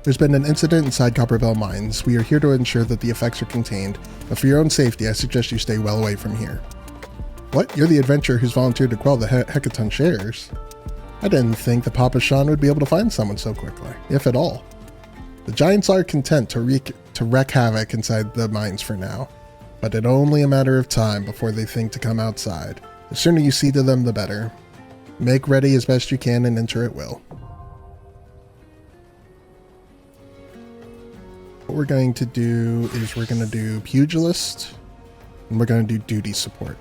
There's been an incident inside Copperbell Mines. We are here to ensure that the effects are contained, but for your own safety, I suggest you stay well away from here. What? You're the adventurer who's volunteered to quell the Hecaton shares? I didn't think the Papa Shan would be able to find someone so quickly, if at all. The Giants are content to wreak havoc inside the mines for now, but it's only a matter of time before they think to come outside. The sooner you see to them, the better. Make ready as best you can and enter at will. What we're going to do is we're going to do Pugilist, and we're going to do Duty Support.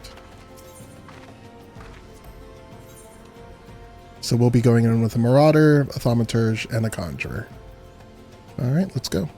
So we'll be going in with a Marauder, a Thaumaturge, and a Conjurer. Alright, let's go.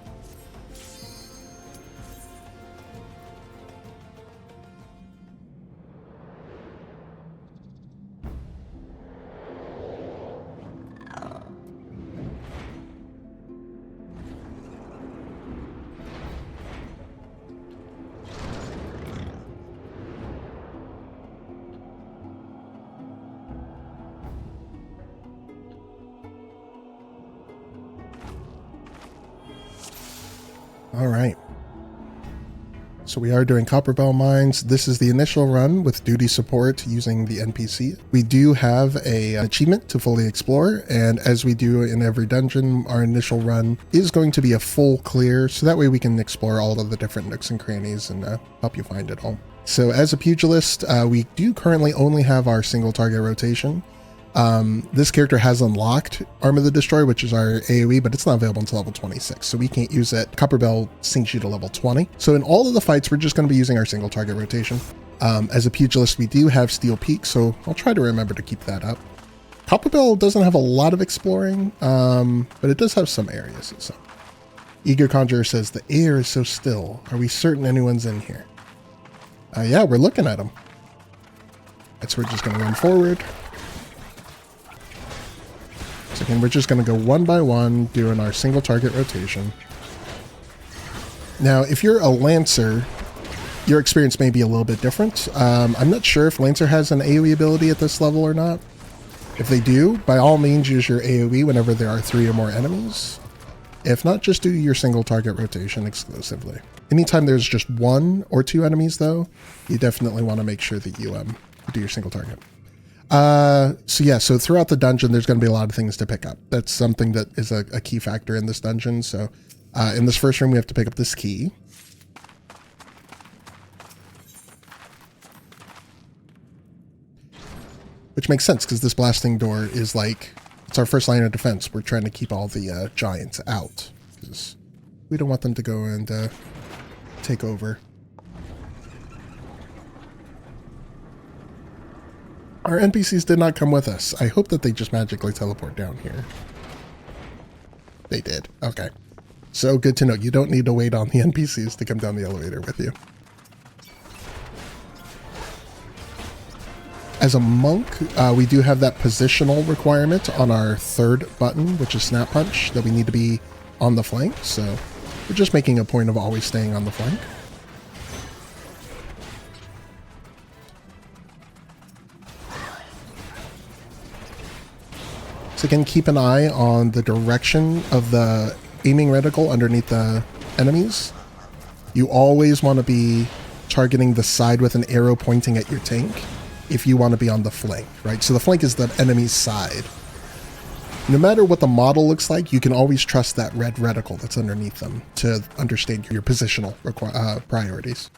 All right. So we are doing Copperbell Mines. This is the initial run with duty support using the NPC. We do have an achievement to fully explore, and as we do in every dungeon, our initial run is going to be a full clear, so that way we can explore all of the different nooks and crannies and help you find it all. So as a pugilist, we do currently only have our single target rotation. This character has unlocked Arm of the Destroyer, which is our AoE, but it's not available until level 26, so we can't use it. Copperbell sinks you to level 20. So in all of the fights, we're just going to be using our single target rotation. As a pugilist, we do have Steel Peak, so I'll try to remember to keep that up. Copperbell doesn't have a lot of exploring, but it does have some areas. So. Eager Conjurer says, the air is so still. Are we certain anyone's in here? Yeah, we're looking at them. So we're just going to run forward. So again, we're just going to go one by one, doing our single target rotation. Now, if you're a Lancer, your experience may be a little bit different. I'm not sure if Lancer has an AoE ability at this level or not. If they do, by all means use your AoE whenever there are 3 or more enemies. If not, just do your single target rotation exclusively. Anytime there's just 1 or 2 enemies though, you definitely want to make sure that you do your single target. So throughout the dungeon, there's going to be a lot of things to pick up. That's something that is a key factor in this dungeon. So in this first room, we have to pick up this key. Which makes sense because this blasting door is like, it's our first line of defense. We're trying to keep all the giants out because we don't want them to go and take over. Our NPCs did not come with us. I hope that they just magically teleport down here. They did. Okay. So good to know. You don't need to wait on the NPCs to come down the elevator with you. As a monk, we do have that positional requirement on our 3rd button, which is Snap Punch, that we need to be on the flank. So we're just making a point of always staying on the flank. So again, keep an eye on the direction of the aiming reticle underneath the enemies. You always want to be targeting the side with an arrow pointing at your tank if you want to be on the flank, right? So the flank is the enemy's side. No matter what the model looks like, you can always trust that red reticle that's underneath them to understand your positional priorities.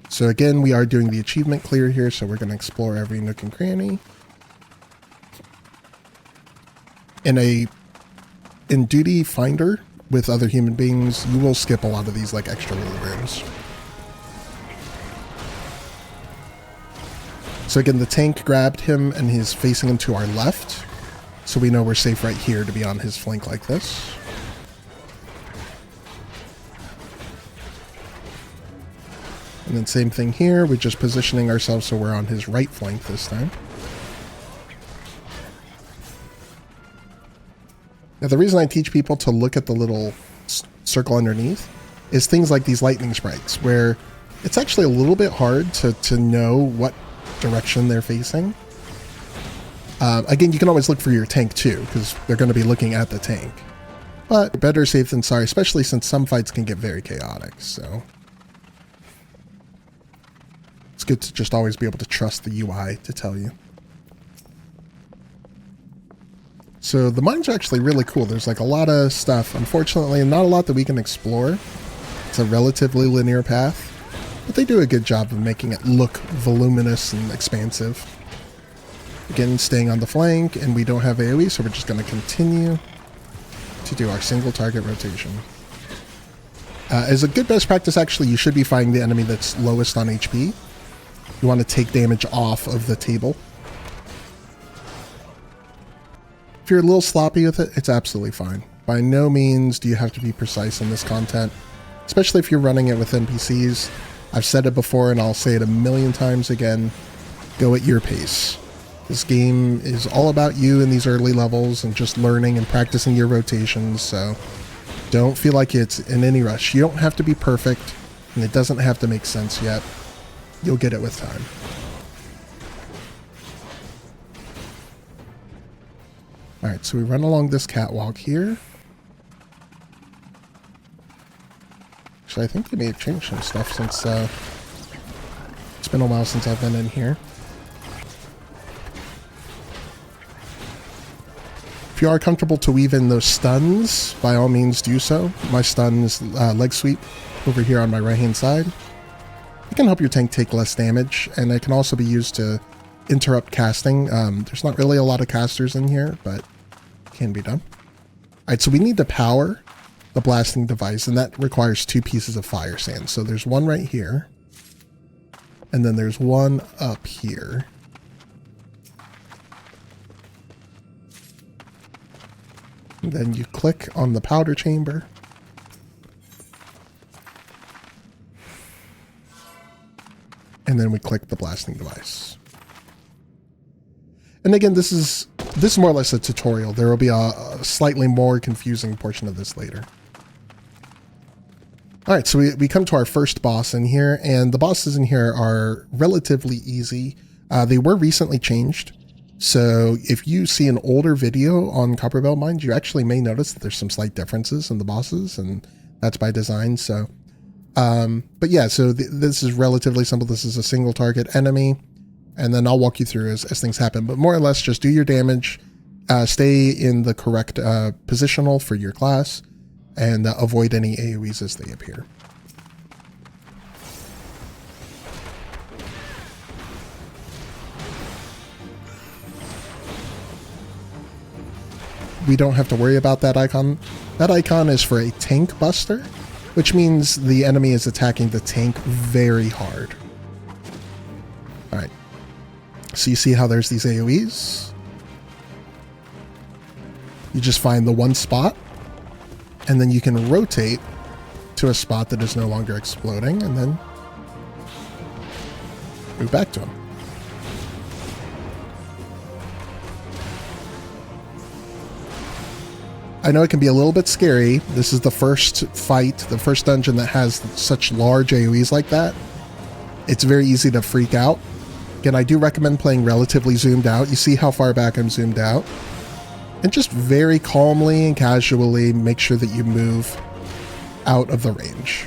So again, we are doing the achievement clear here, so we're going to explore every nook and cranny. In Duty Finder with other human beings, you will skip a lot of these like extra little rooms. So again, the tank grabbed him and he's facing him to our left. So we know we're safe right here to be on his flank like this. And then same thing here, we're just positioning ourselves so we're on his right flank this time. Now, the reason I teach people to look at the little circle underneath is things like these lightning sprites, where it's actually a little bit hard to know what direction they're facing. Again, you can always look for your tank too, because they're going to be looking at the tank. But better safe than sorry, especially since some fights can get very chaotic, so it's good to just always be able to trust the UI to tell you. So the mines are actually really cool. There's like a lot of stuff. Unfortunately, not a lot that we can explore. It's a relatively linear path, but they do a good job of making it look voluminous and expansive. Again, staying on the flank, and we don't have AoE, so we're just going to continue to do our single target rotation. As a good best practice, actually, you should be fighting the enemy that's lowest on HP. You want to take damage off of the table. If you're a little sloppy with it, it's absolutely fine. By no means do you have to be precise in this content, especially if you're running it with NPCs. I've said it before and I'll say it a million times again. Go at your pace. This game is all about you in these early levels and just learning and practicing your rotations, so don't feel like it's in any rush. You don't have to be perfect, and it doesn't have to make sense yet. You'll get it with time. Alright, so we run along this catwalk here. Actually, I think they may have changed some stuff since it's been a while since I've been in here. If you are comfortable to weave in those stuns, by all means do so. My stun is leg sweep over here on my right hand side. It can help your tank take less damage, and it can also be used to interrupt casting. There's not really a lot of casters in here, but it can be done. Alright, so we need to power the blasting device, and that requires 2 pieces of fire sand. So there's one right here, and then there's one up here. And then you click on the powder chamber. And then we click the blasting device. And again, this is more or less a tutorial. There will be a slightly more confusing portion of this later. Alright, so we come to our first boss in here, and the bosses in here are relatively easy. They were recently changed. So if you see an older video on Copperbell Mines, you actually may notice that there's some slight differences in the bosses, and that's by design. So, but yeah, so this is relatively simple. This is a single target enemy, and then I'll walk you through as things happen. But more or less, just do your damage, stay in the correct positional for your class, and avoid any AoEs as they appear. We don't have to worry about that icon. That icon is for a tank buster, which means the enemy is attacking the tank very hard. Alright. So you see how there's these AoEs? You just find the one spot, and then you can rotate to a spot that is no longer exploding, and then move back to him. I know it can be a little bit scary. This is the first fight, the first dungeon that has such large AoEs like that. It's very easy to freak out. Again, I do recommend playing relatively zoomed out. You see how far back I'm zoomed out. And just very calmly and casually make sure that you move out of the range.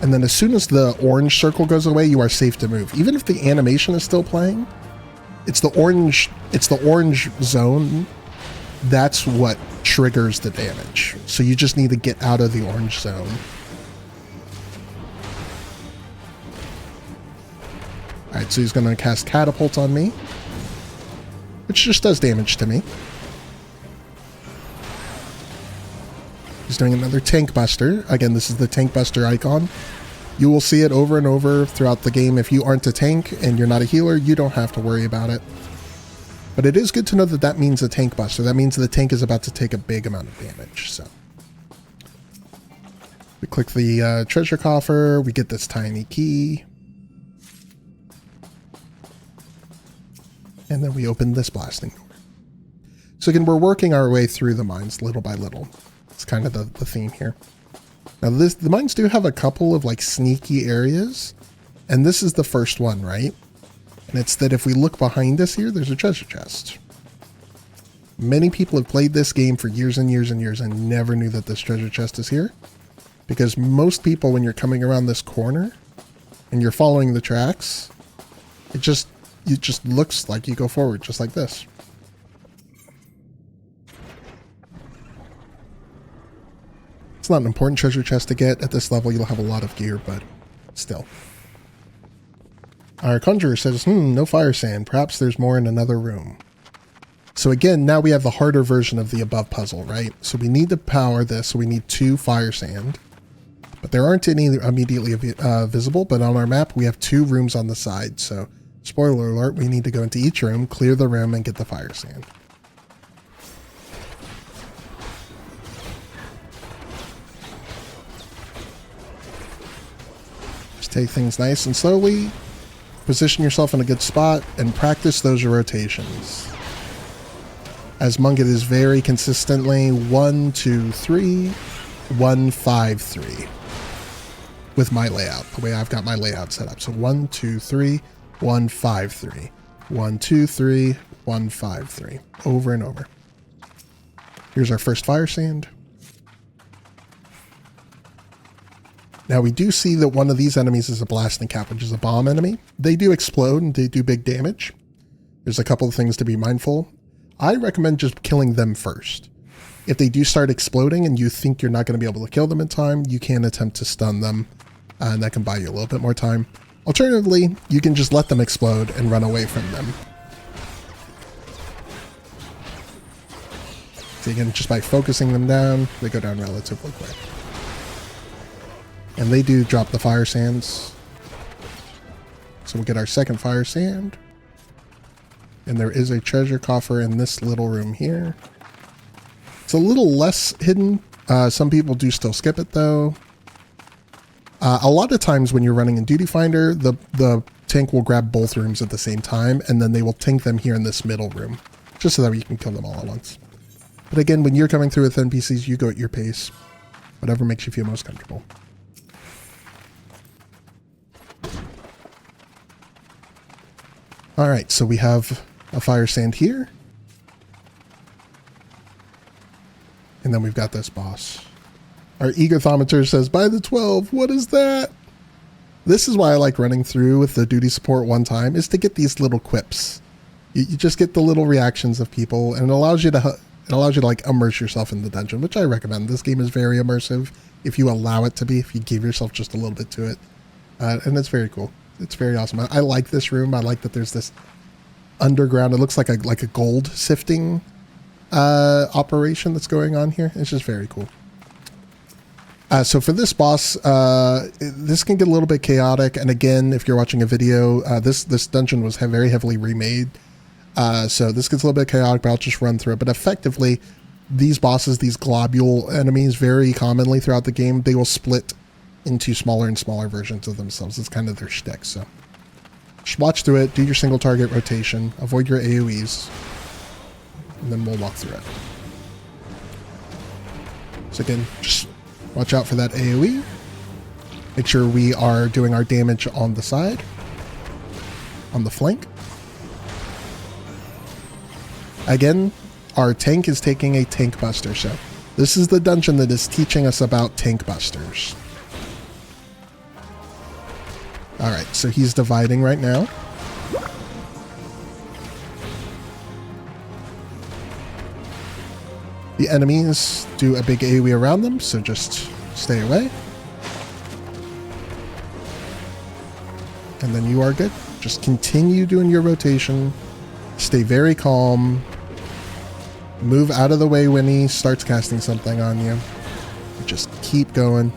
And then as soon as the orange circle goes away, you are safe to move. Even if the animation is still playing, it's the orange zone. That's what triggers the damage. So you just need to get out of the orange zone. Alright, so he's going to cast Catapult on me, which just does damage to me. He's doing another Tank Buster. Again, this is the Tank Buster icon. You will see it over and over throughout the game. If you aren't a tank and you're not a healer, you don't have to worry about it. But it is good to know that that means a Tank Buster. That means the tank is about to take a big amount of damage. So we click the treasure coffer. We get this tiny key. And then we open this blasting door. So again, we're working our way through the mines little by little. It's kind of the theme here. Now the mines do have a couple of like sneaky areas, and this is the first one, right? And it's that if we look behind us here, there's a treasure chest. Many people have played this game for years and years and years and never knew that this treasure chest is here. Because most people, when you're coming around this corner and you're following the tracks, it just looks like you go forward, just like this. It's not an important treasure chest to get. At this level, you'll have a lot of gear, but still. Our conjurer says, no fire sand. Perhaps there's more in another room. So again, now we have the harder version of the above puzzle, right? So we need to power this, so we need 2 fire sand. But there aren't any immediately visible, but on our map, we have 2 rooms on the side. So, spoiler alert, we need to go into each room, clear the room, and get the fire sand. Just take things nice and slowly. Position yourself in a good spot and practice those rotations. As Monk, it is very consistently 1, 2, 3, 1, 5, 3. With my layout, the way I've got my layout set up. So 1, 2, 3, 1, 5, 3. 1, 2, 3, 1, 5, 3. Over and over. Here's our first fire sand. Now we do see that one of these enemies is a blasting cap, which is a bomb enemy. They do explode and they do big damage. There's a couple of things to be mindful. I recommend just killing them first. If they do start exploding and you think you're not going to be able to kill them in time, you can attempt to stun them, and that can buy you a little bit more time. Alternatively, you can just let them explode and run away from them. So again, just by focusing them down, they go down relatively quick. And they do drop the fire sands. So we'll get our second fire sand. And there is a treasure coffer in this little room here. It's a little less hidden. Some people do still skip it though. A lot of times when you're running in Duty Finder, the tank will grab both rooms at the same time, and then they will tank them here in this middle room, just so that you can kill them all at once. But again, when you're coming through with NPCs, you go at your pace. Whatever makes you feel most comfortable. Alright, so we have a fire sand here. And then we've got this boss. Our egothometer says, by the 12, what is that? This is why I like running through with the duty support one time, is to get these little quips. You just get the little reactions of people, and it allows you to like immerse yourself in the dungeon, which I recommend. This game is very immersive if you allow it to be, if you give yourself just a little bit to it. And it's very cool. It's very awesome. I like this room. I like that there's this underground, it looks like a gold sifting operation that's going on here. It's just very cool. So for this boss, this can get a little bit chaotic. And again, if you're watching a video, this dungeon was very heavily remade. So this gets a little bit chaotic, but I'll just run through it. But effectively, these bosses, these globule enemies, very commonly throughout the game, they will split into smaller and smaller versions of themselves. It's kind of their shtick. So just watch through it, do your single target rotation, avoid your AoEs, and then we'll walk through it. So again, just watch out for that AoE. Make sure we are doing our damage on the side, on the flank. Again, our tank is taking a tank buster, so this is the dungeon that is teaching us about tank busters. Alright, so he's dividing right now. The enemies do a big AoE around them, so just stay away. And then you are good. Just continue doing your rotation. Stay very calm. Move out of the way when he starts casting something on you. Just keep going.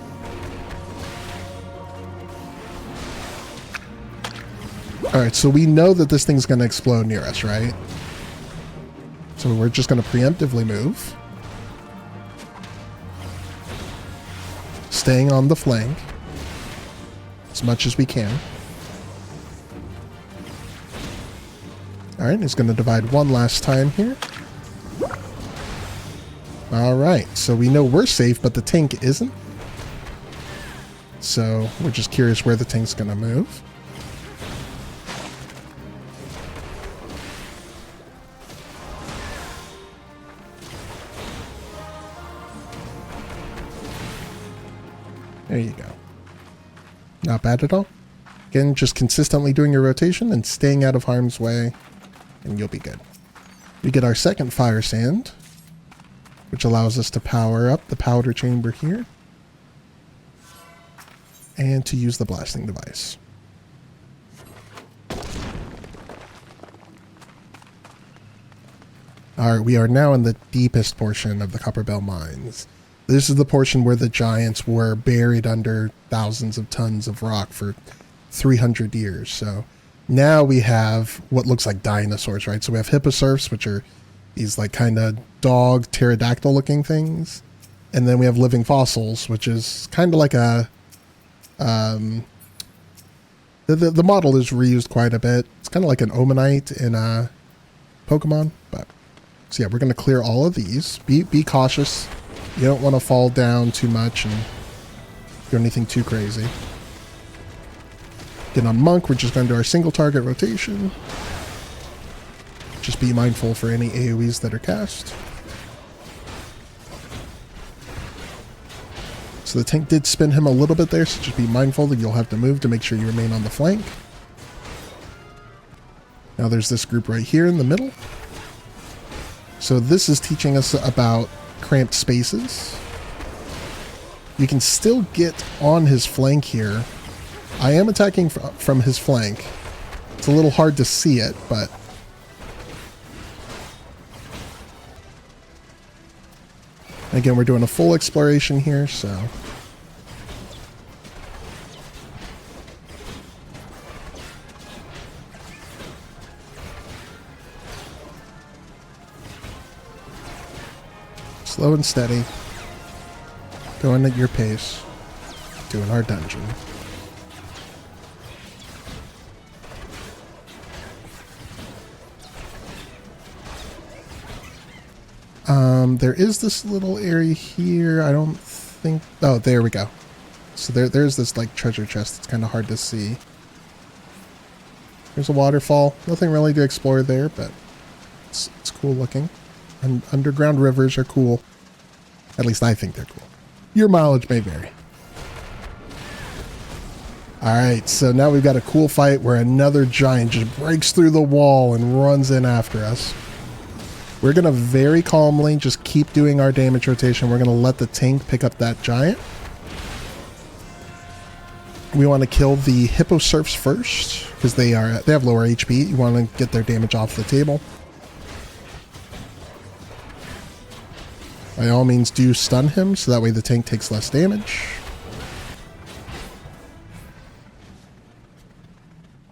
Alright, so we know that this thing's going to explode near us, right? So we're just going to preemptively move. Staying on the flank as much as we can. Alright, he's going to divide one last time here. Alright, so we know we're safe, but the tank isn't. So we're just curious where the tank's going to move. There you go. Not bad at all. Again, just consistently doing your rotation and staying out of harm's way, and you'll be good. We get our second fire sand, which allows us to power up the powder chamber here, and to use the blasting device. Alright, we are now in the deepest portion of the Copperbell Mines. This is the portion where the giants were buried under thousands of tons of rock for 300 years. So now we have what looks like dinosaurs, right? So we have hipposurfs, which are these like kind of dog pterodactyl looking things. And then we have living fossils, which is kind of like a... the model is reused quite a bit. It's kind of like an Omanite in Pokemon, but... So yeah, we're going to clear all of these. Be cautious. You don't want to fall down too much and do anything too crazy. Then on Monk, we're just going to do our single target rotation. Just be mindful for any AoEs that are cast. So the tank did spin him a little bit there, so just be mindful that you'll have to move to make sure you remain on the flank. Now there's this group right here in the middle. So this is teaching us about cramped spaces. You can still get on his flank here. I am attacking from his flank. It's a little hard to see it, but... Again, we're doing a full exploration here, so... Slow and steady. Going at your pace. Doing our dungeon. There is this little area here. I don't think... Oh, there we go. So there's this like treasure chest. It's kind of hard to see. There's a waterfall. Nothing really to explore there, but it's cool looking. And underground rivers are cool. At least I think they're cool. Your mileage may vary. Alright, so now we've got a cool fight where another giant just breaks through the wall and runs in after us. We're going to very calmly just keep doing our damage rotation. We're going to let the tank pick up that giant. We want to kill the hipposurfs first, because they have lower HP. You want to get their damage off the table. By all means, do stun him, so that way the tank takes less damage.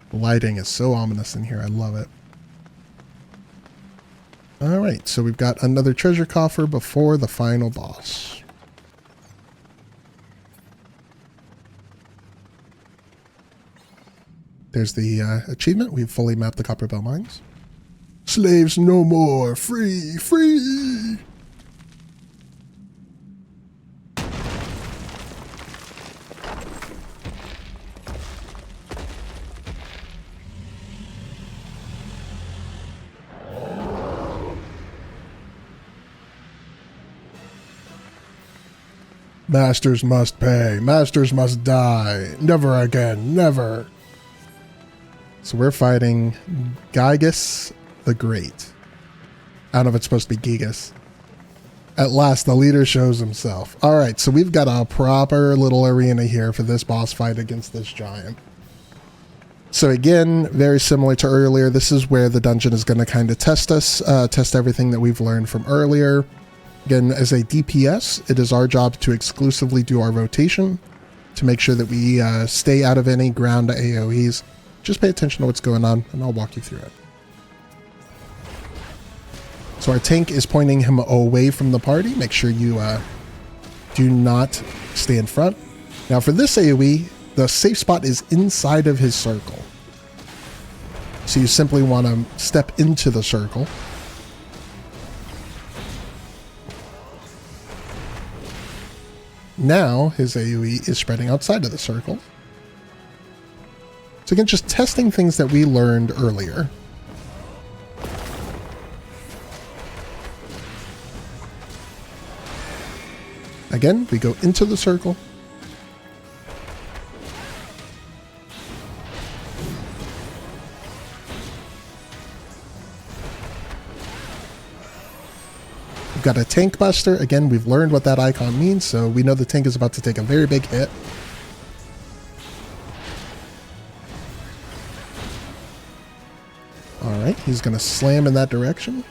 The lighting is so ominous in here. I love it. Alright, so we've got another treasure coffer before the final boss. There's the achievement. We've fully mapped the Copperbell Mines. Slaves no more! Free! Free! Masters must pay. Masters must die. Never again. Never. So we're fighting Gygus the Great. I don't know if it's supposed to be Gigas. At last, the leader shows himself. Alright, so we've got a proper little arena here for this boss fight against this giant. So again, very similar to earlier, this is where the dungeon is going to kind of test us, test everything that we've learned from earlier. Again, as a DPS, it is our job to exclusively do our rotation to make sure that we stay out of any ground AoEs. Just pay attention to what's going on, and I'll walk you through it. So our tank is pointing him away from the party. Make sure you do not stay in front. Now for this AoE, the safe spot is inside of his circle. So you simply want to step into the circle. Now his AoE is spreading outside of the circle. So again, just testing things that we learned earlier. Again, we go into the circle. We've got a tank buster. Again, we've learned what that icon means, so we know the tank is about to take a very big hit. Alright, he's going to slam in that direction.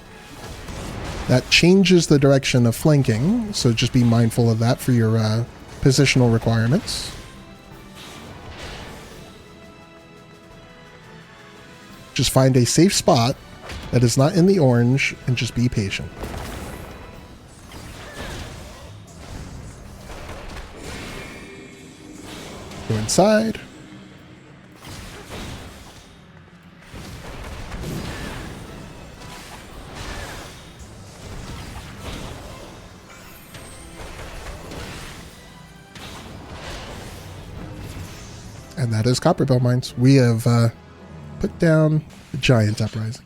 That changes the direction of flanking, so just be mindful of that for your positional requirements. Just find a safe spot that is not in the orange and just be patient. Go inside. And that is Copperbell Mines. We have put down the giant uprising.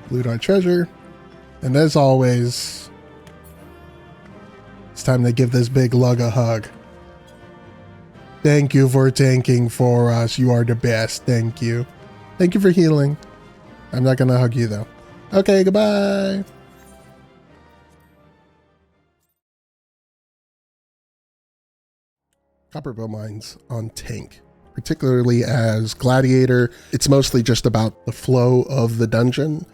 Loot our treasure. And as always, it's time to give this big lug a hug. Thank you for tanking for us. You are the best. Thank you. Thank you for healing. I'm not gonna hug you though. Okay, goodbye. Copperbell Mines on tank, particularly as Gladiator, it's mostly just about the flow of the dungeon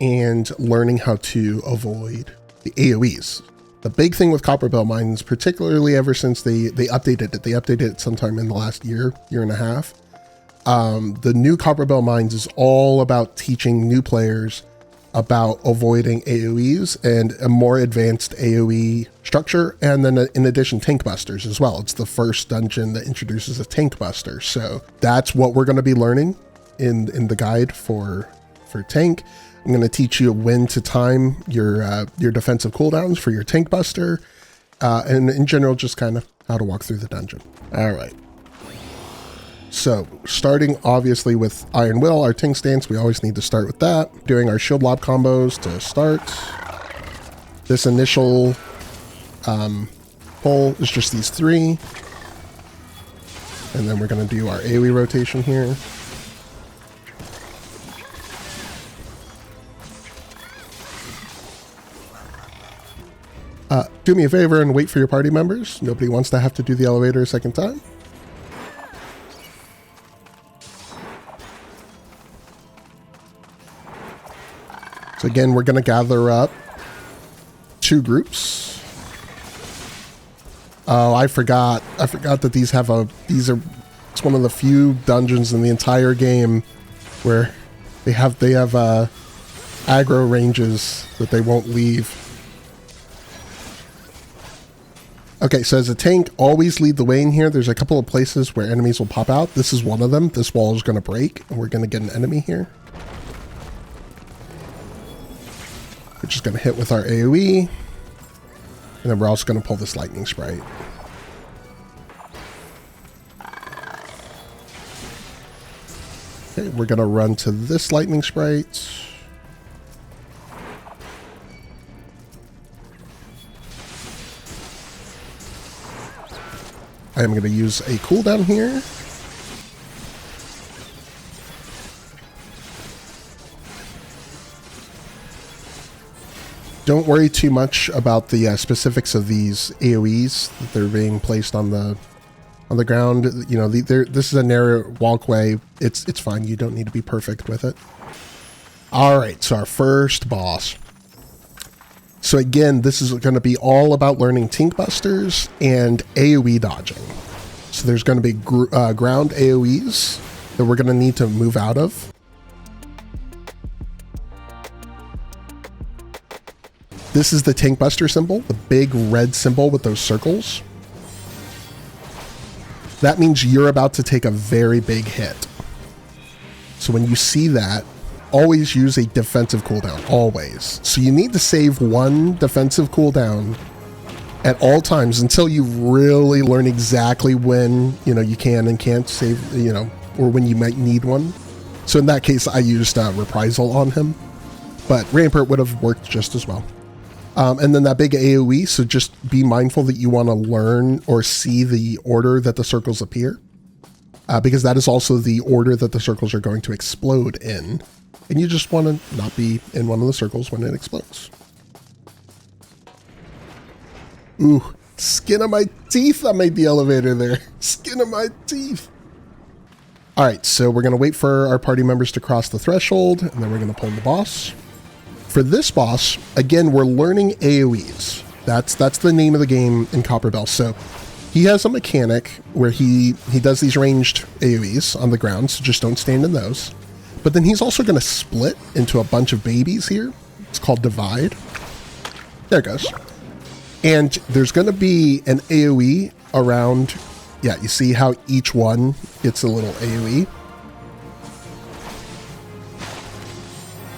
and learning how to avoid the AoEs. The big thing with Copperbell Mines, particularly ever since they updated it sometime in the last year and a half. The new Copperbell Mines is all about teaching new players about avoiding AoEs and a more advanced AoE structure, and then in addition tank busters as well. It's the first dungeon that introduces a tank buster, so that's what we're going to be learning in the guide for tank. I'm going to teach you when to time your defensive cooldowns for your tank buster, and in general just kind of how to walk through the dungeon. All right. So, starting obviously with Iron Will, our tank stance, we always need to start with that. Doing our shield lob combos to start. This initial pull is just these three. And then we're going to do our AoE rotation here. Do me a favor and wait for your party members. Nobody wants to have to do the elevator a second time. So again, we're going to gather up two groups. Oh, I forgot that these have it's one of the few dungeons in the entire game where they have aggro ranges that they won't leave. Okay, so as a tank, always lead the way in here. There's a couple of places where enemies will pop out. This is one of them. This wall is going to break, and we're going to get an enemy here. We're just going to hit with our AoE, and then we're also going to pull this lightning sprite. Okay, we're going to run to this lightning sprite. I am going to use a cooldown here. Don't worry too much about the specifics of these AoEs that they're being placed on the ground. You know, this is a narrow walkway. It's fine. You don't need to be perfect with it. All right, so our first boss. So again, this is going to be all about learning tank busters and AoE dodging. So there's going to be ground AoEs that we're going to need to move out of. This is the tank buster symbol, the big red symbol with those circles. That means you're about to take a very big hit. So when you see that, always use a defensive cooldown, always. So you need to save one defensive cooldown at all times until you really learn exactly when, you know, you can and can't save, you know, or when you might need one. So in that case, I used Reprisal on him, but Rampart would have worked just as well. And then that big AoE, so just be mindful that you want to learn or see the order that the circles appear, because that is also the order that the circles are going to explode in. And you just want to not be in one of the circles when it explodes. Ooh, skin of my teeth, I made the elevator there. Skin of my teeth. All right, so we're going to wait for our party members to cross the threshold, and then we're going to pull the boss. For this boss, again, we're learning AoEs. That's the name of the game in Copperbell. So he has a mechanic where he does these ranged AoEs on the ground, so just don't stand in those. But then he's also going to split into a bunch of babies here. It's called Divide. There it goes. And there's going to be an AoE around, yeah, you see how each one gets a little AoE?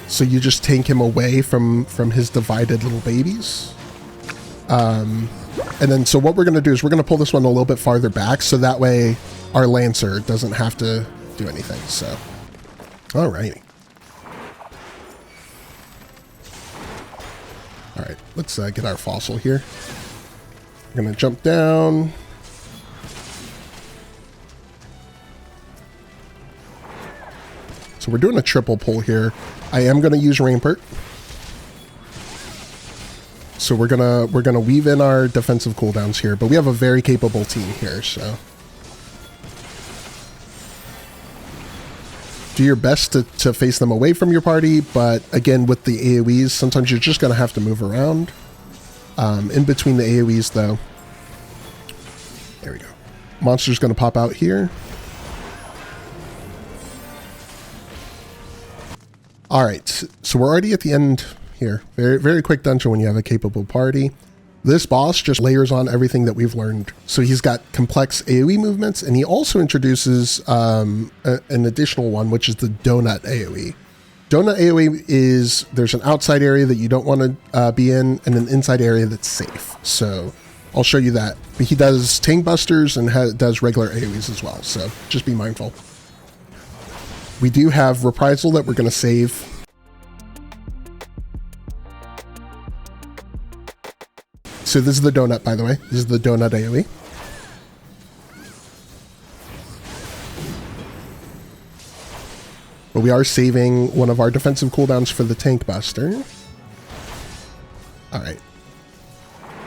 So you just tank him away from his divided little babies. And then, so what we're going to do is we're going to pull this one a little bit farther back, so that way our Lancer doesn't have to do anything, so. Alrighty. Alright, let's get our fossil here. We're going to jump down. So we're doing a triple pull here. I am going to use Rampart. So we're gonna weave in our defensive cooldowns here, but we have a very capable team here, so. Do your best to face them away from your party, but again, with the AoEs, sometimes you're just going to have to move around. In between the AoEs, though. There we go. Monster's going to pop out here. All right, so we're already at the end here. Very, very quick dungeon when you have a capable party. This boss just layers on everything that we've learned. So he's got complex AoE movements, and he also introduces an additional one, which is the donut AoE. Donut AoE is, there's an outside area that you don't want to be in, and an inside area that's safe. So I'll show you that. But he does tank busters and does regular AoEs as well, so just be mindful. We do have Reprisal that we're going to save. So this is the donut, by the way. This is the donut AoE. But we are saving one of our defensive cooldowns for the tank buster. All right.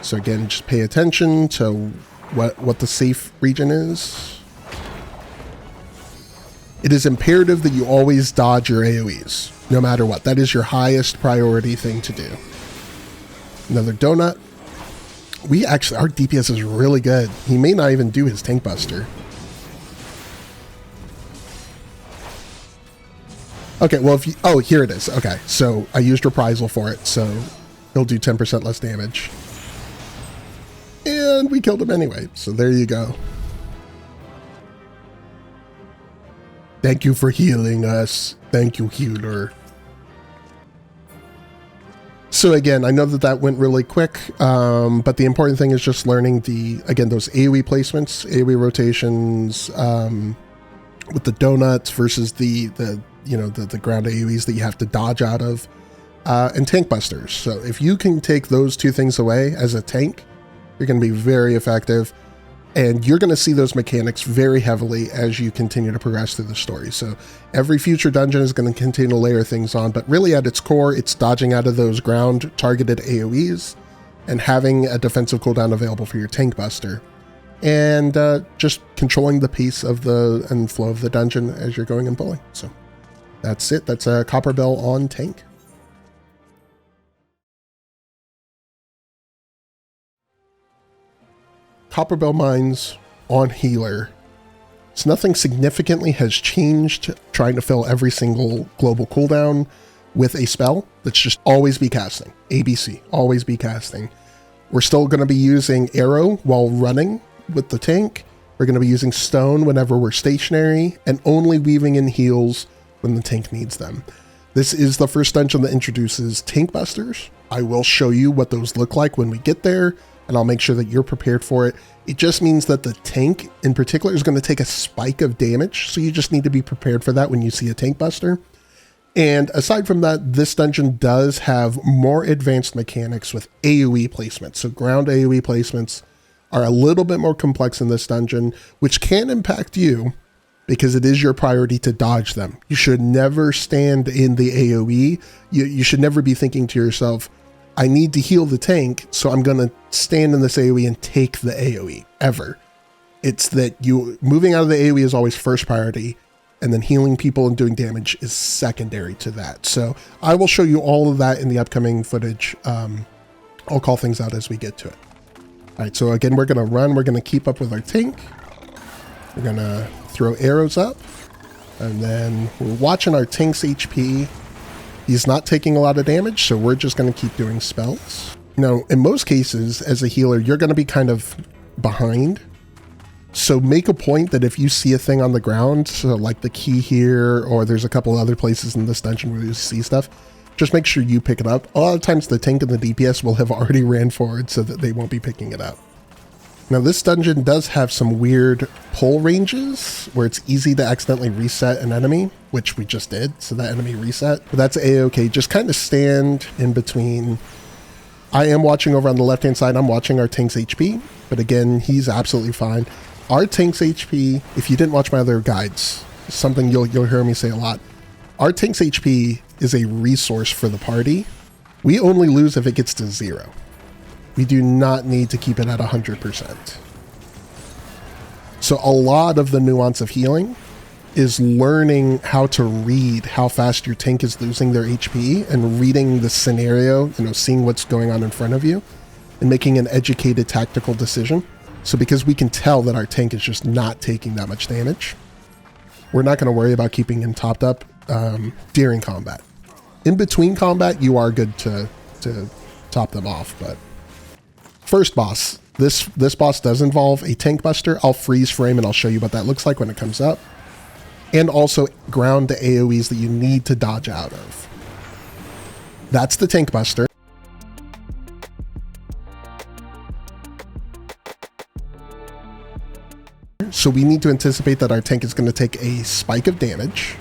So again, just pay attention to what the safe region is. It is imperative that you always dodge your AoEs, no matter what. That is your highest priority thing to do. Another donut. Our DPS is really good. He may not even do his tank buster. Okay, well, here it is. Okay, so I used Reprisal for it, so he'll do 10% less damage. And we killed him anyway, so there you go. Thank you for healing us. Thank you, healer. So again, I know that went really quick, but the important thing is just learning those AoE placements, AoE rotations, with the donuts versus the ground AoEs that you have to dodge out of, and tank busters. So if you can take those two things away as a tank, you're going to be very effective. And you're going to see those mechanics very heavily as you continue to progress through the story. So every future dungeon is going to continue to layer things on, but really at its core, it's dodging out of those ground targeted AoEs and having a defensive cooldown available for your tank buster. And just controlling the pace of and flow of the dungeon as you're going and pulling. So that's it. That's a Copperbell on tank. Copperbell Mines on healer. So nothing significantly has changed, trying to fill every single global cooldown with a spell that's just always be casting. ABC, always be casting. We're still going to be using arrow while running with the tank. We're going to be using stone whenever we're stationary, and only weaving in heals when the tank needs them. This is the first dungeon that introduces tank busters. I will show you what those look like when we get there, and I'll make sure that you're prepared for it. It just means that the tank in particular is going to take a spike of damage, so you just need to be prepared for that when you see a tank buster. And aside from that, this dungeon does have more advanced mechanics with AoE placements. So ground AoE placements are a little bit more complex in this dungeon, which can impact you because it is your priority to dodge them. You should never stand in the AoE. You should never be thinking to yourself, I need to heal the tank, so I'm going to stand in this AoE and take the AoE, ever. It's that moving out of the AoE is always first priority, and then healing people and doing damage is secondary to that. So I will show you all of that in the upcoming footage. I'll call things out as we get to it. All right, so again, we're going to run. We're going to keep up with our tank. We're going to throw arrows up, and then we're watching our tank's HP. He's not taking a lot of damage, so we're just going to keep doing spells. Now, in most cases, as a healer, you're going to be kind of behind. So make a point that if you see a thing on the ground, so like the key here, or there's a couple other places in this dungeon where you see stuff, just make sure you pick it up. A lot of times the tank and the DPS will have already ran forward so that they won't be picking it up. Now this dungeon does have some weird pull ranges where it's easy to accidentally reset an enemy, which we just did, so that enemy reset. But that's a-okay. Just kind of stand in between. I am watching over on the left-hand side. I'm watching our tank's HP, but again, he's absolutely fine. Our tank's HP, if you didn't watch my other guides, something you'll hear me say a lot, our tank's HP is a resource for the party. We only lose if it gets to 0. We do not need to keep it at 100%. So a lot of the nuance of healing is learning how to read how fast your tank is losing their HP and reading the scenario, seeing what's going on in front of you and making an educated tactical decision. So because we can tell that our tank is just not taking that much damage, we're not going to worry about keeping him topped up during combat. In between combat, you are good to top them off, but first boss, this boss does involve a tank buster. I'll freeze frame and I'll show you what that looks like when it comes up. And also ground the AoEs that you need to dodge out of. That's the tank buster. So we need to anticipate that our tank is going to take a spike of damage,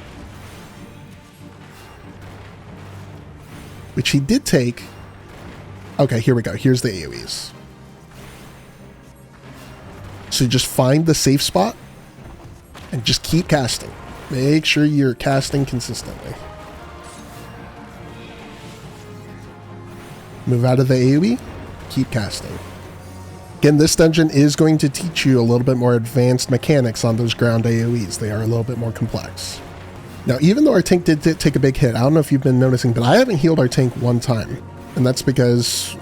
which he did take. Okay, here we go. Here's the AoEs. So just find the safe spot and just keep casting. Make sure you're casting consistently. Move out of the AoE, keep casting. Again, this dungeon is going to teach you a little bit more advanced mechanics on those ground AoEs. They are a little bit more complex. Now, even though our tank did take a big hit, I don't know if you've been noticing, but I haven't healed our tank one time. And that's because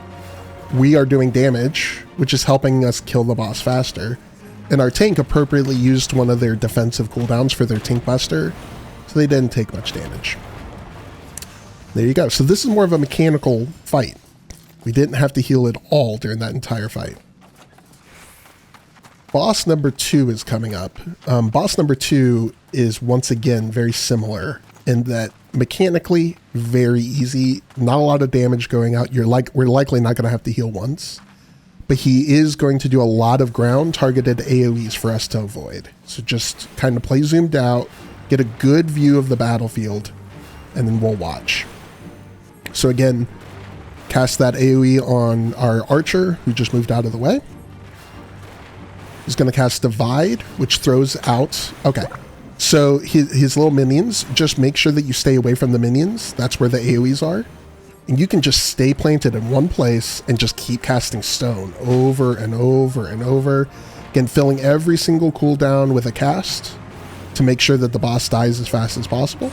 we are doing damage, which is helping us kill the boss faster. And our tank appropriately used one of their defensive cooldowns for their tank buster, so they didn't take much damage. There you go. So this is more of a mechanical fight. We didn't have to heal at all during that entire fight. Boss number 2 is coming up. Boss number 2 is once again very similar in that mechanically very easy, not a lot of damage going out. We're likely not going to have to heal once, but he is going to do a lot of ground targeted AoEs for us to avoid. So just kind of play zoomed out, get a good view of the battlefield, and then we'll watch. So again, cast that AoE on our archer who just moved out of the way. He's going to cast Divide, which throws out... Okay, so his little minions, just make sure that you stay away from the minions. That's where the AoEs are. And you can just stay planted in one place and just keep casting stone over and over and over. Again, filling every single cooldown with a cast to make sure that the boss dies as fast as possible.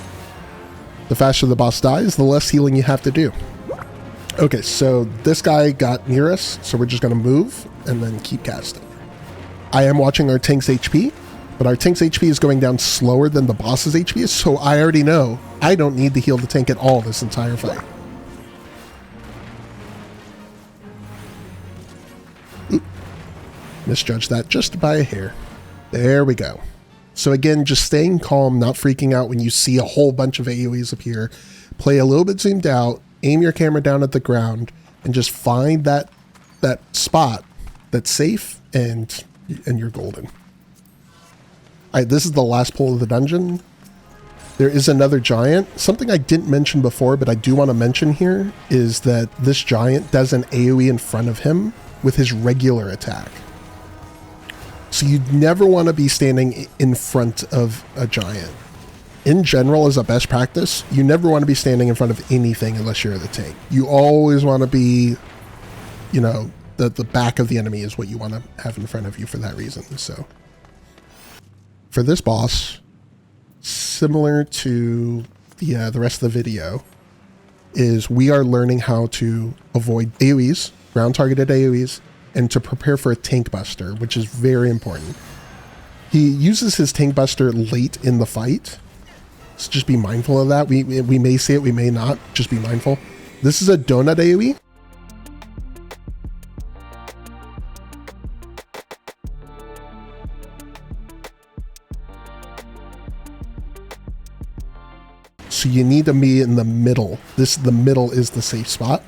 The faster the boss dies, the less healing you have to do. Okay, so this guy got near us, so we're just going to move and then keep casting. I am watching our tank's HP, but our tank's HP is going down slower than the boss's HP is, so I already know I don't need to heal the tank at all this entire fight. Oop. Misjudged that just by a hair. There we go. So again, just staying calm, not freaking out when you see a whole bunch of AoEs appear. Play a little bit zoomed out, aim your camera down at the ground, and just find that spot that's safe, and you're golden. All right, this is the last pull of the dungeon. There is another giant. Something I didn't mention before, but I do want to mention here, is that this giant does an AoE in front of him with his regular attack. So you never want to be standing in front of a giant. In general, as a best practice, you never want to be standing in front of anything unless you're the tank. You always want to be, you know, the back of the enemy is what you want to have in front of you for that reason. So for this boss, similar to the rest of the video, is we are learning how to avoid AoEs, ground targeted AoEs, and to prepare for a tank buster, which is very important. He uses his tank buster late in the fight, so just be mindful of that. We may see it, we may not, just be mindful. This is a donut AoE. So you need to be in the middle. The middle is the safe spot.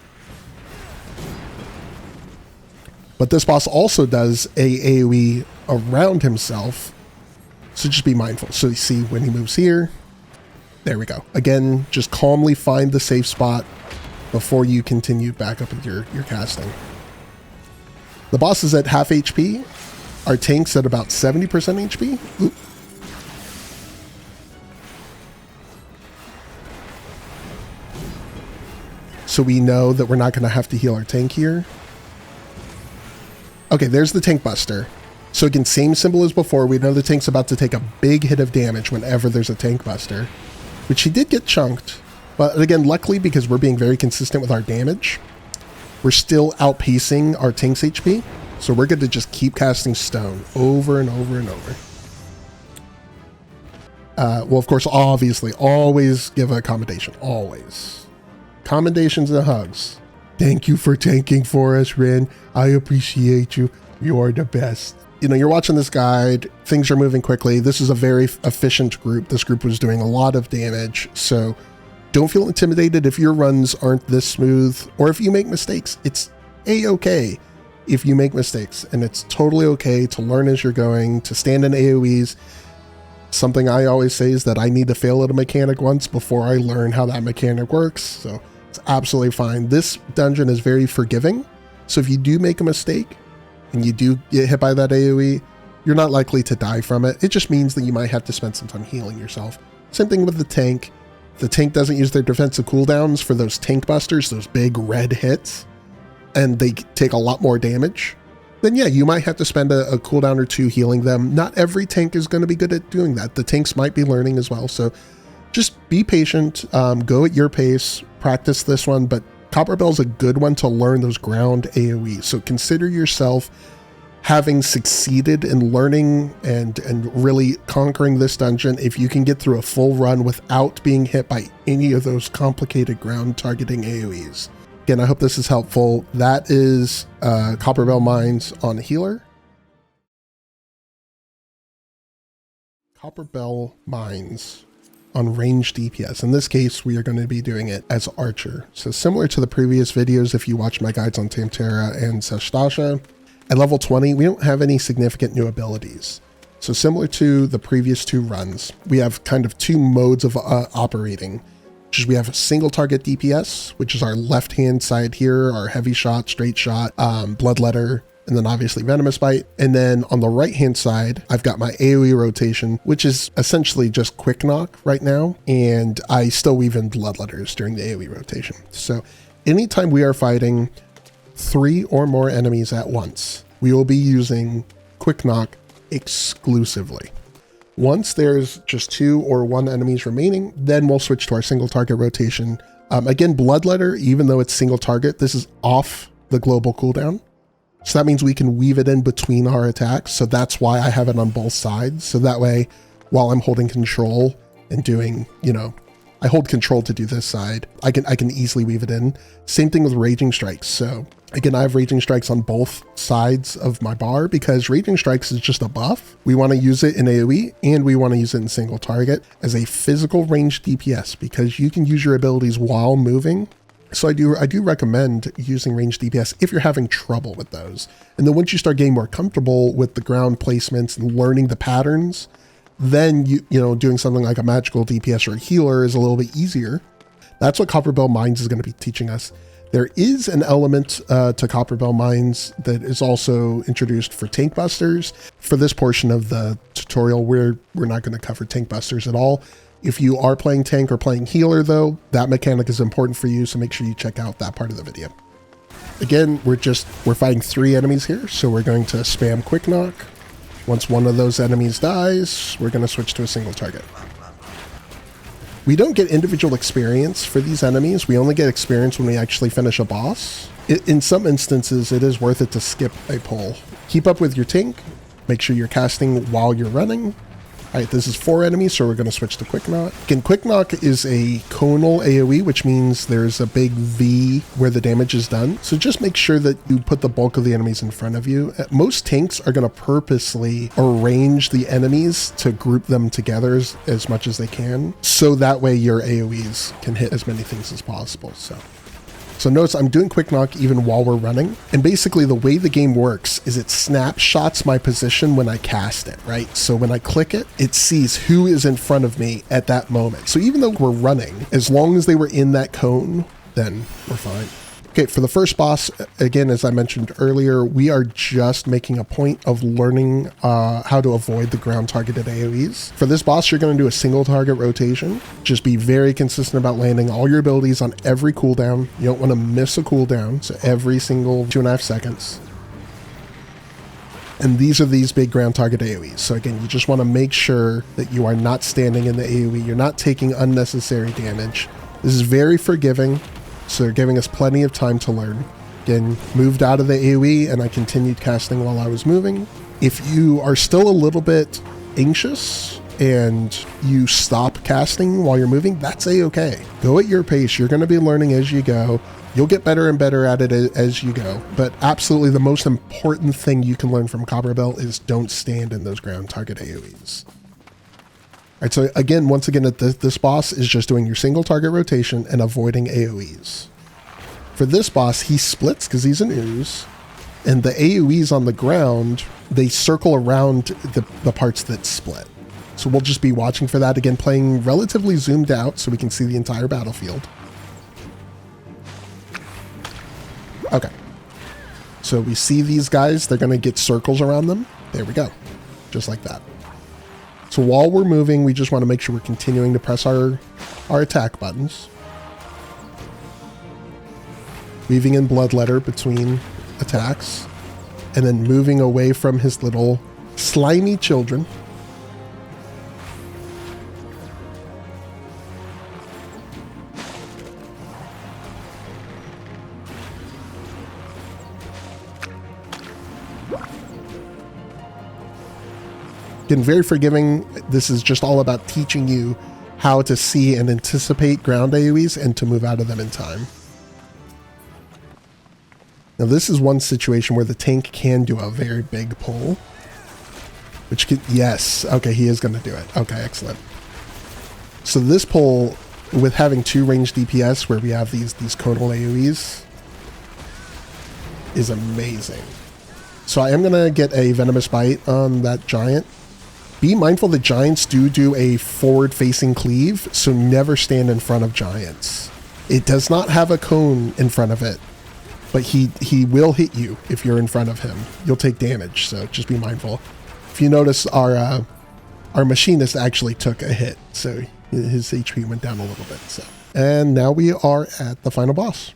But this boss also does a AoE around himself, so just be mindful. So you see when he moves here, there we go. Again, just calmly find the safe spot before you continue back up with your casting. The boss is at half HP. Our tank's at about 70% HP. Oop. So we know that we're not going to have to heal our tank here. Okay, there's the tank buster. So again, same symbol as before. We know the tank's about to take a big hit of damage whenever there's a tank buster, which he did get chunked. But again, luckily, because we're being very consistent with our damage, we're still outpacing our tank's HP. So we're good to just keep casting stone over and over and over. Well, of course, obviously, always give a commendation. Always. Commendations and hugs. Thank you for tanking for us, Ren. I appreciate you. You're the best. You know, you're watching this guide. Things are moving quickly. This is a very efficient group. This group was doing a lot of damage. So don't feel intimidated if your runs aren't this smooth or if you make mistakes. It's a-okay if you make mistakes, and it's totally okay to learn as you're going, to stand in AoEs. Something I always say is that I need to fail at a mechanic once before I learn how that mechanic works. So it's absolutely fine. This dungeon is very forgiving. So if you do make a mistake and you do get hit by that AoE, you're not likely to die from it. It just means that you might have to spend some time healing yourself. Same thing with the tank. If the tank doesn't use their defensive cooldowns for those tank busters, those big red hits, and they take a lot more damage, then yeah, you might have to spend a cooldown or two healing them. Not every tank is going to be good at doing that. The tanks might be learning as well. So just be patient, go at your pace, practice this one, but Copperbell's a good one to learn those ground AoE. So consider yourself having succeeded in learning and really conquering this dungeon if you can get through a full run without being hit by any of those complicated ground targeting AoEs. Again, I hope this is helpful. That is Copperbell Mines on Healer. Copperbell Mines on Range DPS. In this case, we are going to be doing it as Archer. So similar to the previous videos, if you watch my guides on Tamtera and Sashtasha, at level 20, we don't have any significant new abilities. So similar to the previous two runs, we have kind of two modes of operating. We have a single target DPS, which is our left-hand side here, our heavy shot, straight shot, bloodletter, and then obviously venomous bite. And then on the right-hand side, I've got my AoE rotation, which is essentially just quick knock right now. And I still weave in bloodletters during the AoE rotation. So anytime we are fighting 3 or more enemies at once, we will be using quick knock exclusively. Once there's just 2 or 1 enemies remaining, then we'll switch to our single target rotation. Again, bloodletter, even though it's single target, this is off the global cooldown. So that means we can weave it in between our attacks. So that's why I have it on both sides. So that way, while I'm holding control and doing, you know, I hold control to do this side, I can easily weave it in. Same thing with Raging Strikes. So again, I have Raging Strikes on both sides of my bar because Raging Strikes is just a buff. We want to use it in AoE and we want to use it in single target as a physical range DPS because you can use your abilities while moving. So I do recommend using range DPS if you're having trouble with those. And then once you start getting more comfortable with the ground placements and learning the patterns, then doing something like a magical DPS or a healer is a little bit easier. That's what Copperbell Mines is going to be teaching us. There is an element to Copperbell Mines that is also introduced for tank busters. For this portion of the tutorial, we're not going to cover tank busters at all. If you are playing tank or playing healer though, that mechanic is important for you, so make sure you check out that part of the video. Again, we're fighting 3 enemies here, so we're going to spam quick knock. Once one of those enemies dies, we're going to switch to a single target. We don't get individual experience for these enemies. We only get experience when we actually finish a boss. In some instances, it is worth it to skip a pull. Keep up with your tank. Make sure you're casting while you're running. All right, this is 4 enemies, so we're going to switch to Quick Knock. Again, Quick Knock is a conal AoE, which means there's a big V where the damage is done. So just make sure that you put the bulk of the enemies in front of you. Most tanks are going to purposely arrange the enemies to group them together as much as they can, so that way your AoEs can hit as many things as possible. So notice I'm doing Quick Knock even while we're running. And basically the way the game works is it snapshots my position when I cast it, right? So when I click it, it sees who is in front of me at that moment. So even though we're running, as long as they were in that cone, then we're fine. Okay, for the first boss, again, as I mentioned earlier, we are just making a point of learning how to avoid the ground targeted AoEs. For this boss, you're going to do a single target rotation. Just be very consistent about landing all your abilities on every cooldown. You don't want to miss a cooldown, so every single 2.5 seconds. And these are these big ground target AoEs. So again, you just want to make sure that you are not standing in the AoE. You're not taking unnecessary damage. This is very forgiving. So they're giving us plenty of time to learn. Again, moved out of the AoE and I continued casting while I was moving. If you are still a little bit anxious and you stop casting while you're moving, that's a-okay. Go at your pace. You're going to be learning as you go. You'll get better and better at it as you go. But absolutely the most important thing you can learn from Copperbell is don't stand in those ground target AoEs. All right, so again, once again, this boss is just doing your single target rotation and avoiding AoEs. For this boss, he splits because he's an ooze, and the AoEs on the ground, they circle around the parts that split. So we'll just be watching for that. Again, playing relatively zoomed out so we can see the entire battlefield. Okay. So we see these guys, they're going to get circles around them. There we go. Just like that. So while we're moving, we just want to make sure we're continuing to press our attack buttons. Weaving in Bloodletter between attacks. And then moving away from his little slimy children. Again, very forgiving. This is just all about teaching you how to see and anticipate ground AoEs and to move out of them in time. Now this is one situation where the tank can do a very big pull. Which could, yes, okay, he is going to do it. Okay, excellent. So this pull, with having 2 ranged DPS where we have these conal AoEs, is amazing. So I am going to get a Venomous Bite on that giant. Be mindful that giants do a forward-facing cleave, so never stand in front of giants. It does not have a cone in front of it, but he will hit you if you're in front of him. You'll take damage, so just be mindful. If you notice, our machinist actually took a hit, so his HP went down a little bit. So, and now we are at the final boss.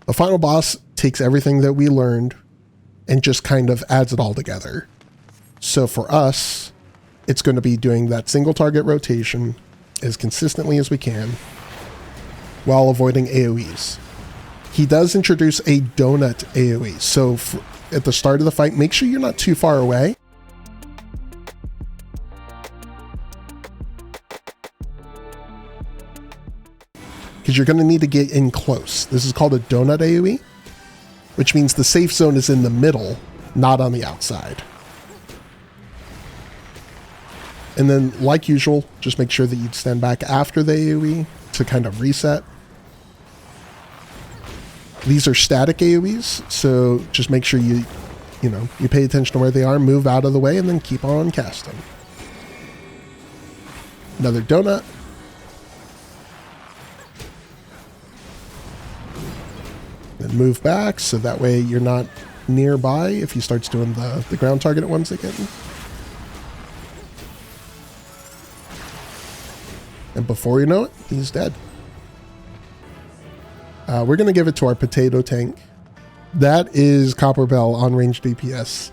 The final boss takes everything that we learned and just kind of adds it all together. So for us, it's going to be doing that single target rotation as consistently as we can while avoiding AoEs. He does introduce a donut AoE. So at the start of the fight, make sure you're not too far away. Because you're going to need to get in close. This is called a donut AoE, which means the safe zone is in the middle, not on the outside. And then, like usual, just make sure that you stand back after the AoE to kind of reset. These are static AoEs, so just make sure you pay attention to where they are, move out of the way, and then keep on casting. Another donut. Then move back so that way you're not nearby if he starts doing the ground targeted ones again. And before you know it, he's dead. We're going to give it to our potato tank. That is Copperbell on range DPS.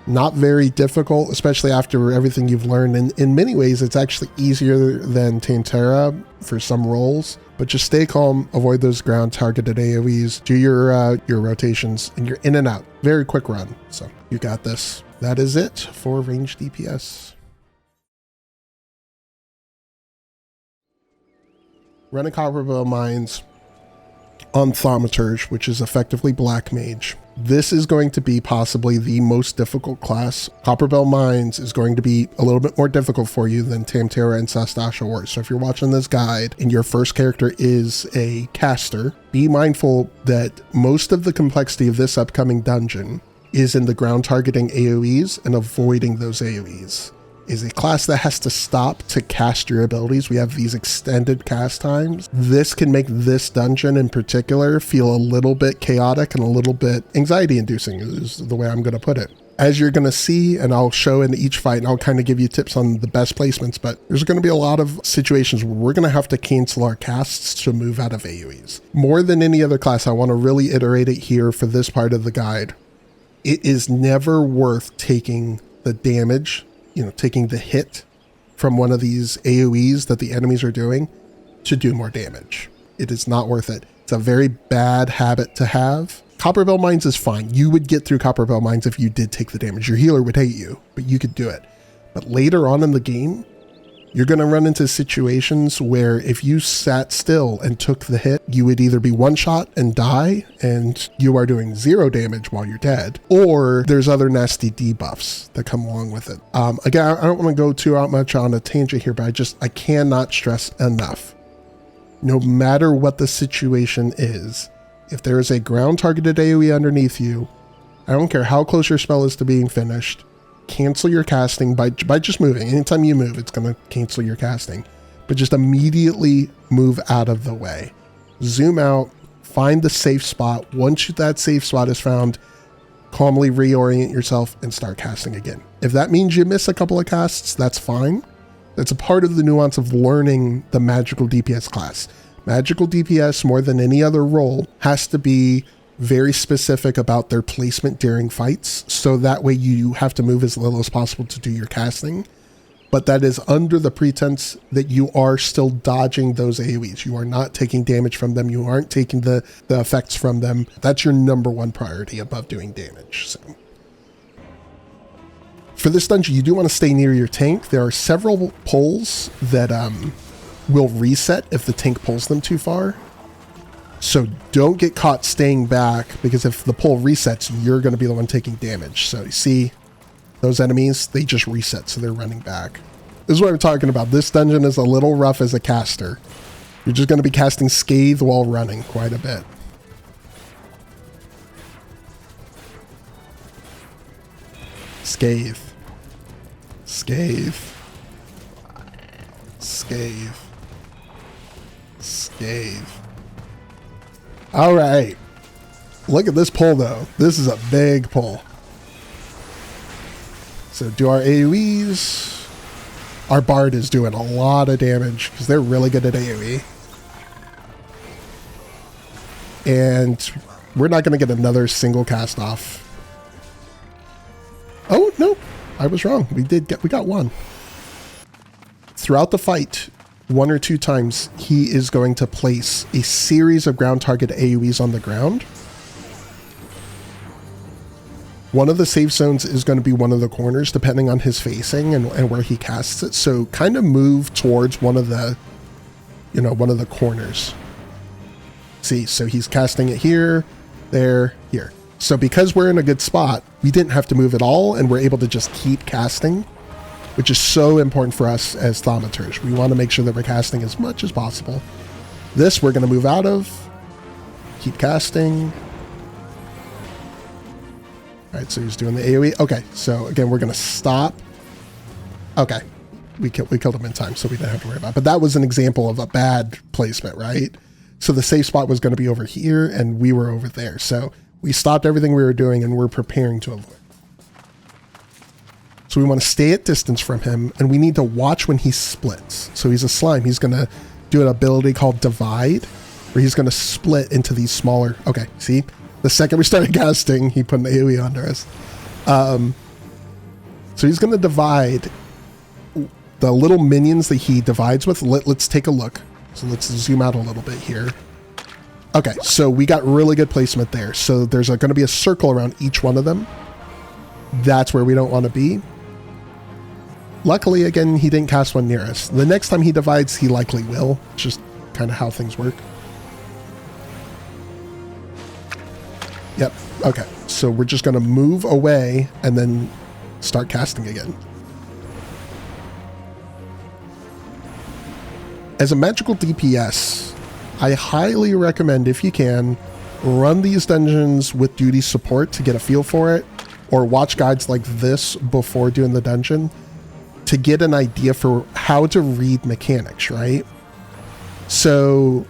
Not very difficult, especially after everything you've learned. And in many ways, it's actually easier than Tantera for some roles. But just stay calm, avoid those ground targeted AoEs, do your rotations, and you're in and out. Very quick run. So you got this. That is it for range DPS. Running Copperbell Mines on Thaumaturge, which is effectively Black Mage. This is going to be possibly the most difficult class. Copperbell Mines is going to be a little bit more difficult for you than Tamtara and Sastasha were. So if you're watching this guide and your first character is a caster, be mindful that most of the complexity of this upcoming dungeon is in the ground targeting AoEs and avoiding those AoEs. Is a class that has to stop to cast your abilities. We have these extended cast times. This can make this dungeon in particular feel a little bit chaotic and a little bit anxiety inducing is the way I'm going to put it. As you're going to see, and I'll show in each fight, and I'll kind of give you tips on the best placements, but there's going to be a lot of situations where we're going to have to cancel our casts to move out of AoEs. More than any other class, I want to really iterate it here for this part of the guide. It is never worth taking the damage, taking the hit from one of these AoEs that the enemies are doing to do more damage. It is not worth it. It's a very bad habit to have. Copperbell Mines is fine. You would get through Copperbell Mines if you did take the damage. Your healer would hate you, but you could do it. But later on in the game, you're going to run into situations where if you sat still and took the hit, you would either be one shot and die and you are doing 0 damage while you're dead, or there's other nasty debuffs that come along with it. Again, I don't want to go too much on a tangent here, but I cannot stress enough. No matter what the situation is, if there is a ground targeted AoE underneath you, I don't care how close your spell is to being finished, cancel your casting by just moving. Anytime you move, it's going to cancel your casting. But just immediately move out of the way. Zoom out, find the safe spot. Once that safe spot is found, calmly reorient yourself and start casting again. If that means you miss a couple of casts, that's fine. That's a part of the nuance of learning the Magical DPS class. Magical DPS, more than any other role, has to be very specific about their placement during fights, so that way you have to move as little as possible to do your casting. But that is under the pretense that you are still dodging those AoEs. You are not taking damage from them. You aren't taking the effects from them. That's your number one priority above doing damage. So for this dungeon, you do want to stay near your tank. There are several pulls that will reset if the tank pulls them too far. So don't get caught staying back, because if the pull resets, you're going to be the one taking damage. So you see those enemies, they just reset, so they're running back. This is what I'm talking about. This dungeon is a little rough as a caster. You're just going to be casting Scathe while running quite a bit. Scathe. Scathe. Scathe. Scathe. All right. Look at this pull, though. This is a big pull. So do our AoEs. Our Bard is doing a lot of damage because they're really good at AoE. And we're not going to get another single cast off. Oh, no. I was wrong. We got one. Throughout the fight, 1 or 2 times, he is going to place a series of ground target AoEs on the ground. One of the safe zones is going to be one of the corners, depending on his facing and where he casts it. So kind of move towards one of the corners. See, so he's casting it here, there, here. So because we're in a good spot, we didn't have to move at all, and we're able to just keep casting, which is so important for us as thaumaturge. We want to make sure that we're casting as much as possible. This we're going to move out of, keep casting. All right, so he's doing the AoE. Okay, so again, we're going to stop. Okay, we killed him in time, so we didn't have to worry about it. But that was an example of a bad placement, right? So the safe spot was going to be over here, and we were over there. So we stopped everything we were doing, and we're preparing to avoid. So we want to stay at distance from him, and we need to watch when he splits. So he's a slime. He's going to do an ability called Divide, where he's going to split into these smaller... Okay, see? The second we started casting, he put an AoE under us. So he's going to divide the little minions that he divides with. Let's take a look. So let's zoom out a little bit here. Okay, so we got really good placement there. So there's going to be a circle around each one of them. That's where we don't want to be. Luckily, again, he didn't cast one near us. The next time he divides, he likely will. It's just kind of how things work. Yep, okay. So we're just going to move away and then start casting again. As a magical DPS, I highly recommend, if you can, run these dungeons with duty support to get a feel for it, or watch guides like this before doing the dungeon to get an idea for how to read mechanics, right? So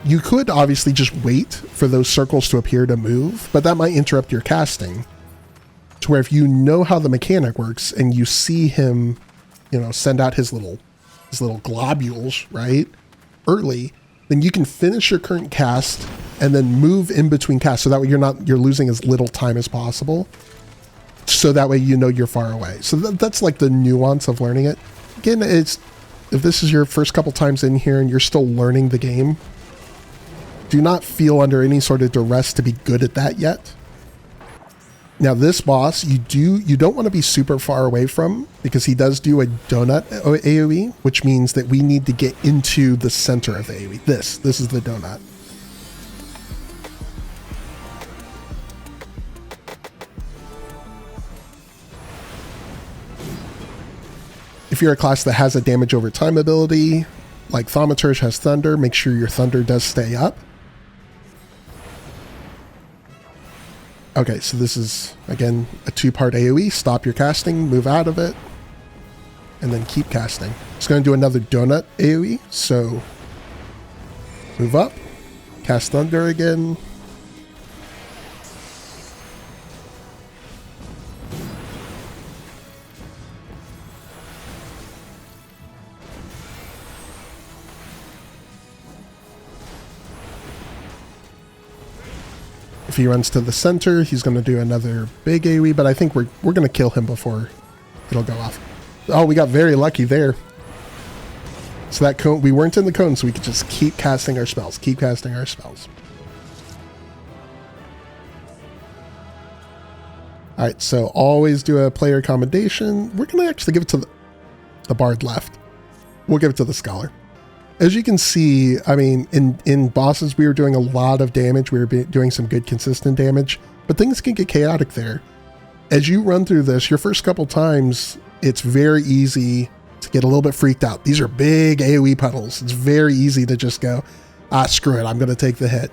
you could obviously just wait for those circles to appear to move, but that might interrupt your casting. To where if you know how the mechanic works and you see him, you know, send out his little globules, right, early, then you can finish your current cast and then move in between casts. So that way you're losing as little time as possible. So that way you know you're far away. So that's like the nuance of learning it. Again, if this is your first couple times in here and you're still learning the game, do not feel under any sort of duress to be good at that yet. Now this boss, you don't want to be super far away from, because he does do a donut AoE, which means that we need to get into the center of the AoE. This is the donut. If you're a class that has a damage over time ability, like Thaumaturge has Thunder, make sure your Thunder does stay up. Okay, so this is, again, a two-part AoE. Stop your casting, move out of it, and then keep casting. It's going to do another donut AoE, so move up, cast Thunder again. If he runs to the center, he's going to do another big AoE, but I think we're going to kill him before it'll go off. Oh, we got very lucky there. So that cone, we weren't in the cone, so we could just keep casting our spells. Keep casting our spells. All right, so always do a player commendation. We're going to actually give it to the bard left. We'll give it to the scholar. As you can see, I mean, in bosses, we were doing a lot of damage. We were doing some good, consistent damage, but things can get chaotic there. As you run through this, your first couple times, it's very easy to get a little bit freaked out. These are big AoE puddles. It's very easy to just go, screw it, I'm going to take the hit.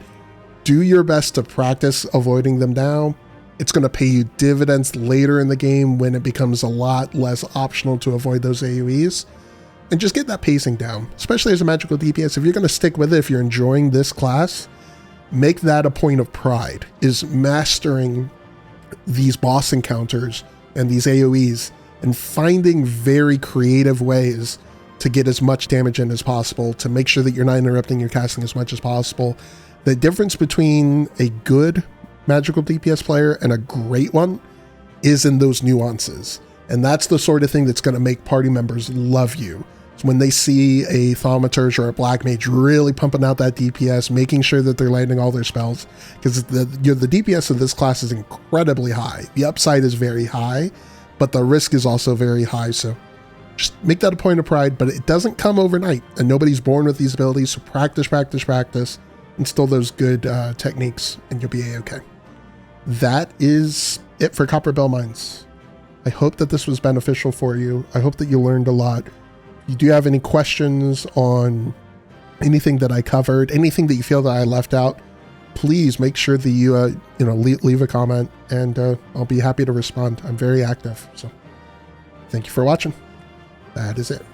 Do your best to practice avoiding them now. It's going to pay you dividends later in the game when it becomes a lot less optional to avoid those AoEs. And just get that pacing down, especially as a magical DPS. If you're going to stick with it, if you're enjoying this class, make that a point of pride, is mastering these boss encounters and these AoEs and finding very creative ways to get as much damage in as possible, to make sure that you're not interrupting your casting as much as possible. The difference between a good magical DPS player and a great one is in those nuances. And that's the sort of thing that's going to make party members love you. So when they see a Thaumaturge or a Black Mage really pumping out that DPS, making sure that they're landing all their spells, because the DPS of this class is incredibly high. The upside is very high, but the risk is also very high. So just make that a point of pride, but it doesn't come overnight, and nobody's born with these abilities. So practice, practice, practice, instill those good techniques, and you'll be A-okay. That is it for Copperbell Mines. I hope that this was beneficial for you. I hope that you learned a lot. If you do have any questions on anything that I covered, anything that you feel that I left out, please make sure that you leave a comment, and I'll be happy to respond. I'm very active. So thank you for watching. That is it.